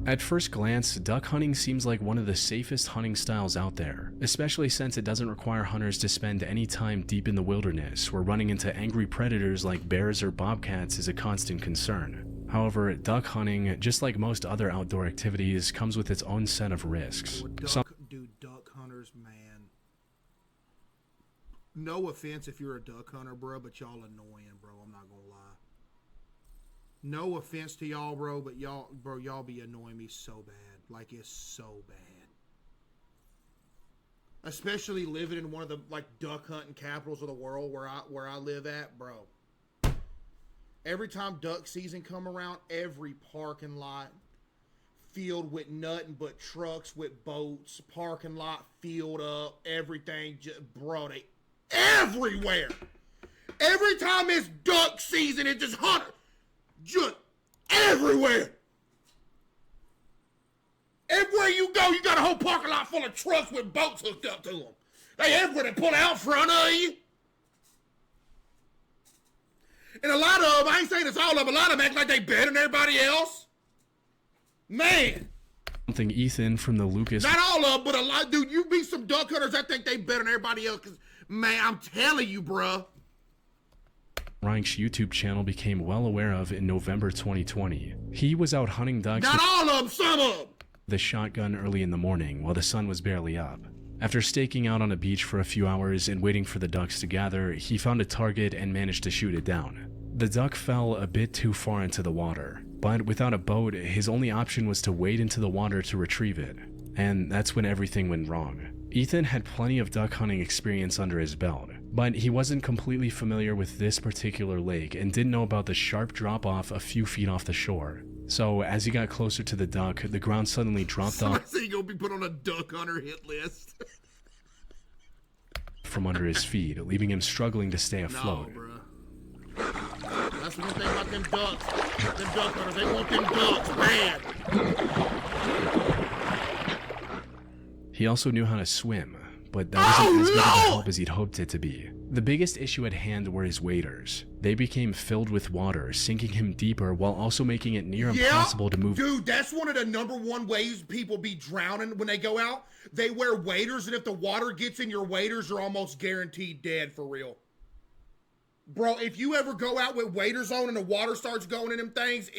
Speaker 8: At first glance, duck hunting seems like one of the safest hunting styles out there, especially since it doesn't require hunters to spend any time deep in the wilderness, where running into angry predators like bears or bobcats is a constant concern. However, duck hunting, just like most other outdoor activities, comes with its own set of risks.
Speaker 1: Dude, duck hunters, man. No offense if you're a duck hunter, bro, but y'all annoying, bro. I'm not gonna lie. No offense to y'all, bro, but y'all be annoying me so bad. Like, it's so bad. Especially living in one of the, like, duck hunting capitals of the world where I live at, bro. Every time duck season come around, every parking lot filled with nothing but trucks with boats, parking lot filled up, everything just, bro, they everywhere. Every time it's duck season, it just hunt, just everywhere. Everywhere you go, you got a whole parking lot full of trucks with boats hooked up to them. They everywhere, they pull out front of you. And a lot of them, I ain't saying it's all of them, a lot of them act like they better than everybody else. Man.
Speaker 8: Something Ethan from the Lucas...
Speaker 1: Not all of them, but a lot. Dude, you be some duck hunters, I think they better than everybody else. Because, man, I'm telling you, bruh.
Speaker 8: Reich's YouTube channel became well aware of in November 2020. He was out hunting ducks...
Speaker 1: Not all of them, some of them.
Speaker 8: ...the shotgun early in the morning while the sun was barely up. After staking out on a beach for a few hours and waiting for the ducks to gather, he found a target and managed to shoot it down. The duck fell a bit too far into the water, but without a boat, his only option was to wade into the water to retrieve it. And that's when everything went wrong. Ethan had plenty of duck hunting experience under his belt, but he wasn't completely familiar with this particular lake and didn't know about the sharp drop-off a few feet off the shore. So as he got closer to the duck, the ground suddenly dropped off.
Speaker 1: So you're gonna be put on a duck hunter hit list.
Speaker 8: From under his feet, leaving him struggling to stay afloat.
Speaker 1: No, bro. That's the one thing about them ducks. Them duck hunters, they want them ducks bad.
Speaker 8: He also knew how to swim, but that wasn't as good of a help as he'd hoped it to be. The biggest issue at hand were his waders. They became filled with water, sinking him deeper while also making it near impossible to move.
Speaker 1: Dude, that's one of the #1 ways people be drowning when they go out. They wear waders, and if the water gets in your waders, you're almost guaranteed dead for real. Bro, if you ever go out with waders on and the water starts going in them things,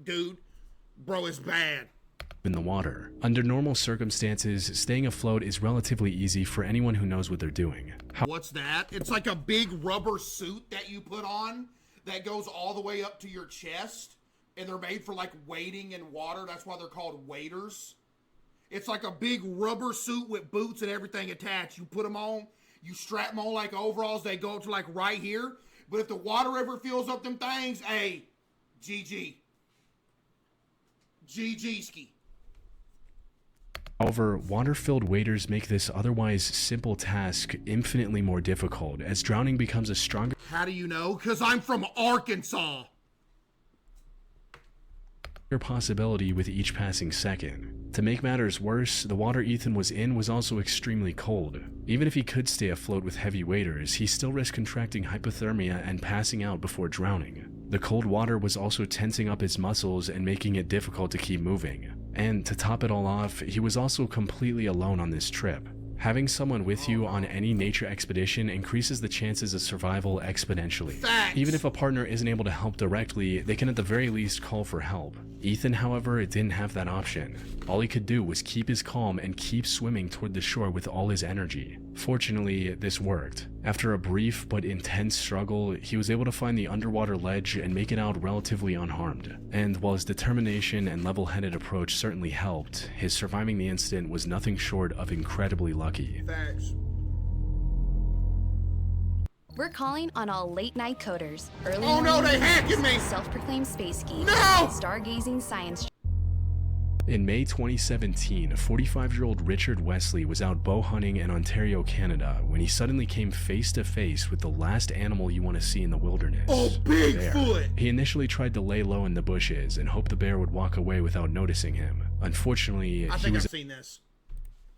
Speaker 1: dude, bro, it's bad.
Speaker 8: In the water. Under normal circumstances, staying afloat is relatively easy for anyone who knows what they're doing.
Speaker 1: What's that? It's like a big rubber suit that you put on that goes all the way up to your chest, and they're made for like wading in water. That's why they're called waders. It's like a big rubber suit with boots and everything attached. You put them on, you strap them on like overalls, they go up to like right here. But if the water ever fills up them things, hey, GG. GG ski.
Speaker 8: However, water-filled waders make this otherwise simple task infinitely more difficult, as drowning becomes a stronger...
Speaker 1: How do you know? Because I'm from Arkansas.
Speaker 8: ...possibility with each passing second. To make matters worse, the water Ethan was in was also extremely cold. Even if he could stay afloat with heavy waders, he still risked contracting hypothermia and passing out before drowning. The cold water was also tensing up his muscles and making it difficult to keep moving. And to top it all off, he was also completely alone on this trip. Having someone with you on any nature expedition increases the chances of survival exponentially.
Speaker 1: Facts.
Speaker 8: Even if a partner isn't able to help directly, they can at the very least call for help. Ethan, however, didn't have that option. All he could do was keep his calm and keep swimming toward the shore with all his energy. Fortunately, this worked. After a brief but intense struggle, he was able to find the underwater ledge and make it out relatively unharmed. And while his determination and level-headed approach certainly helped, his surviving the incident was nothing short of incredibly lucky.
Speaker 1: Facts.
Speaker 9: We're calling on all late-night coders. Early
Speaker 1: oh no, they hacking me!
Speaker 9: Self-proclaimed space geeks.
Speaker 1: No!
Speaker 9: Stargazing science.
Speaker 8: In May 2017, 45-year-old Richard Wesley was out bow hunting in Ontario, Canada, when he suddenly came face to face with the last animal you want to see in the wilderness.
Speaker 1: Oh, Bigfoot!
Speaker 8: He initially tried to lay low in the bushes and hoped the bear would walk away without noticing him. Unfortunately, he was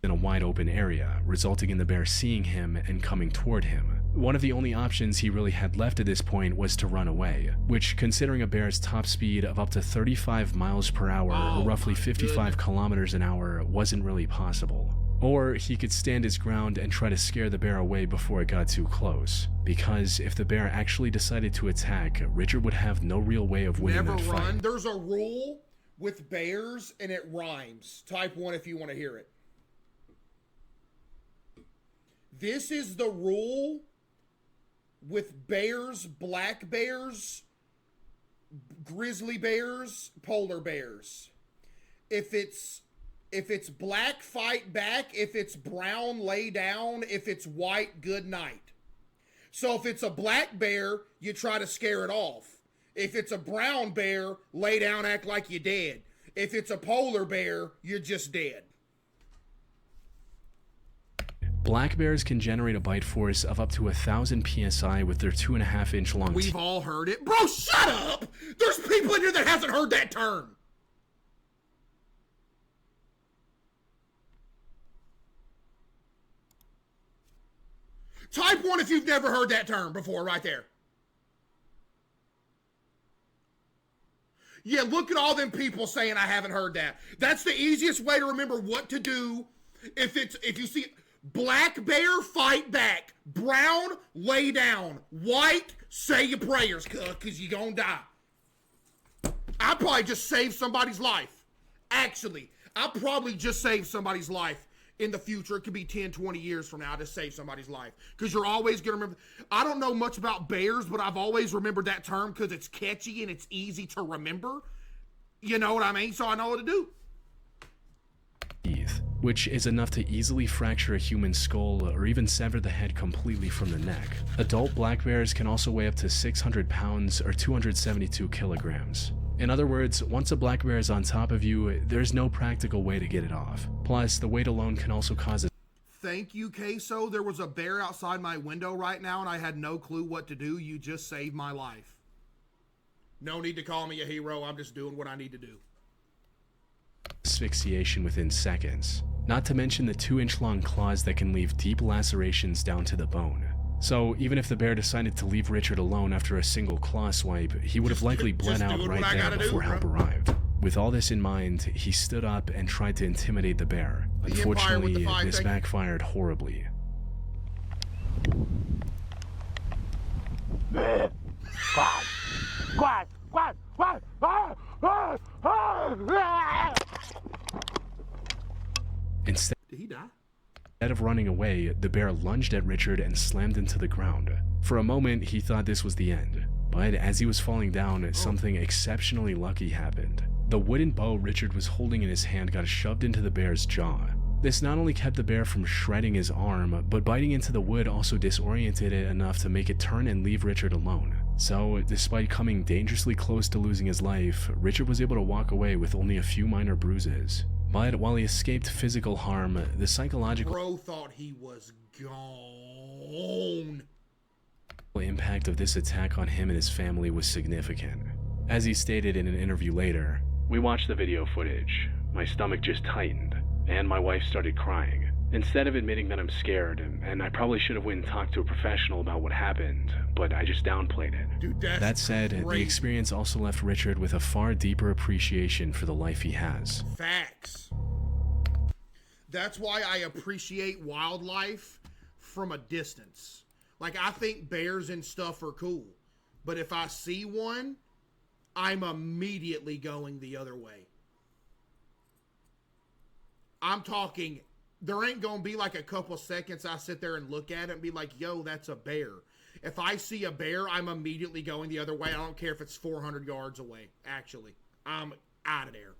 Speaker 8: in a wide open area, resulting in the bear seeing him and coming toward him. One of the only options he really had left at this point was to run away, which, considering a bear's top speed of up to 35 miles per hour, or roughly 55 kilometers an hour, wasn't really possible. Or he could stand his ground and try to scare the bear away before it got too close, because if the bear actually decided to attack, Richard would have no real way of winning that fight.
Speaker 1: Never run. There's a rule with bears, and it rhymes. Type 1 if you want to hear it. This is the rule with bears, black bears, grizzly bears, polar bears. If it's black, fight back. If it's brown, lay down. If it's white, good night. So if it's a black bear, you try to scare it off. If it's a brown bear, lay down, act like you're dead. If it's a polar bear, you're just dead.
Speaker 8: Black bears can generate a bite force of up to 1,000 psi with their 2.5-inch long
Speaker 1: We've all heard it. Bro, shut up! There's people in here that hasn't heard that term. Type 1 if you've never heard that term before, right there. Yeah, look at all them people saying I haven't heard that. That's the easiest way to remember what to do. If you see black bear, fight back. Brown, lay down. White, say your prayers, cause you gonna die. I probably just saved somebody's life. Actually, I probably just saved somebody's life. In the future, it could be 10, 20 years from now to save somebody's life. Because you're always going to remember. I don't know much about bears, but I've always remembered that term because it's catchy and it's easy to remember. You know what I mean? So I know what to do.
Speaker 8: Teeth, which is enough to easily fracture a human skull or even sever the head completely from the neck. Adult black bears can also weigh up to 600 pounds or 272 kilograms. In other words, once a black bear is on top of you, there's no practical way to get it off. Plus, the weight alone can also cause a...
Speaker 1: Thank you, CaseOh. There was a bear outside my window right now, and I had no clue what to do. You just saved my life. No need to call me a hero. I'm just doing what I need to do.
Speaker 8: Asphyxiation within seconds. Not to mention the 2-inch long claws that can leave deep lacerations down to the bone. So, even if the bear decided to leave Richard alone after a single claw swipe, he would have likely bled out right there before help arrived. With all this in mind, he stood up and tried to intimidate the bear. Unfortunately, this backfired horribly. Instead,
Speaker 1: did he die?
Speaker 8: Instead of running away, the bear lunged at Richard and slammed into the ground. For a moment, he thought this was the end, but as he was falling down, something exceptionally lucky happened. The wooden bow Richard was holding in his hand got shoved into the bear's jaw. This not only kept the bear from shredding his arm, but biting into the wood also disoriented it enough to make it turn and leave Richard alone. So, despite coming dangerously close to losing his life, Richard was able to walk away with only a few minor bruises. But while he escaped physical harm, the psychological...
Speaker 1: Bro thought he was gone.
Speaker 8: Impact of this attack on him and his family was significant. As he stated in an interview later, "We watched the video footage. My stomach just tightened, and my wife started crying. Instead of admitting that I'm scared, and I probably should have went and talked to a professional about what happened, but I just downplayed it."
Speaker 1: Dude,
Speaker 8: that said, the experience also left Richard with a far deeper appreciation for the life he has.
Speaker 1: Facts. That's why I appreciate wildlife from a distance. Like, I think bears and stuff are cool, but if I see one, I'm immediately going the other way. I'm talking, there ain't gonna be like a couple seconds I sit there and look at it and be like, yo, that's a bear. If I see a bear, I'm immediately going the other way. I don't care if it's 400 yards away, actually. I'm out of there.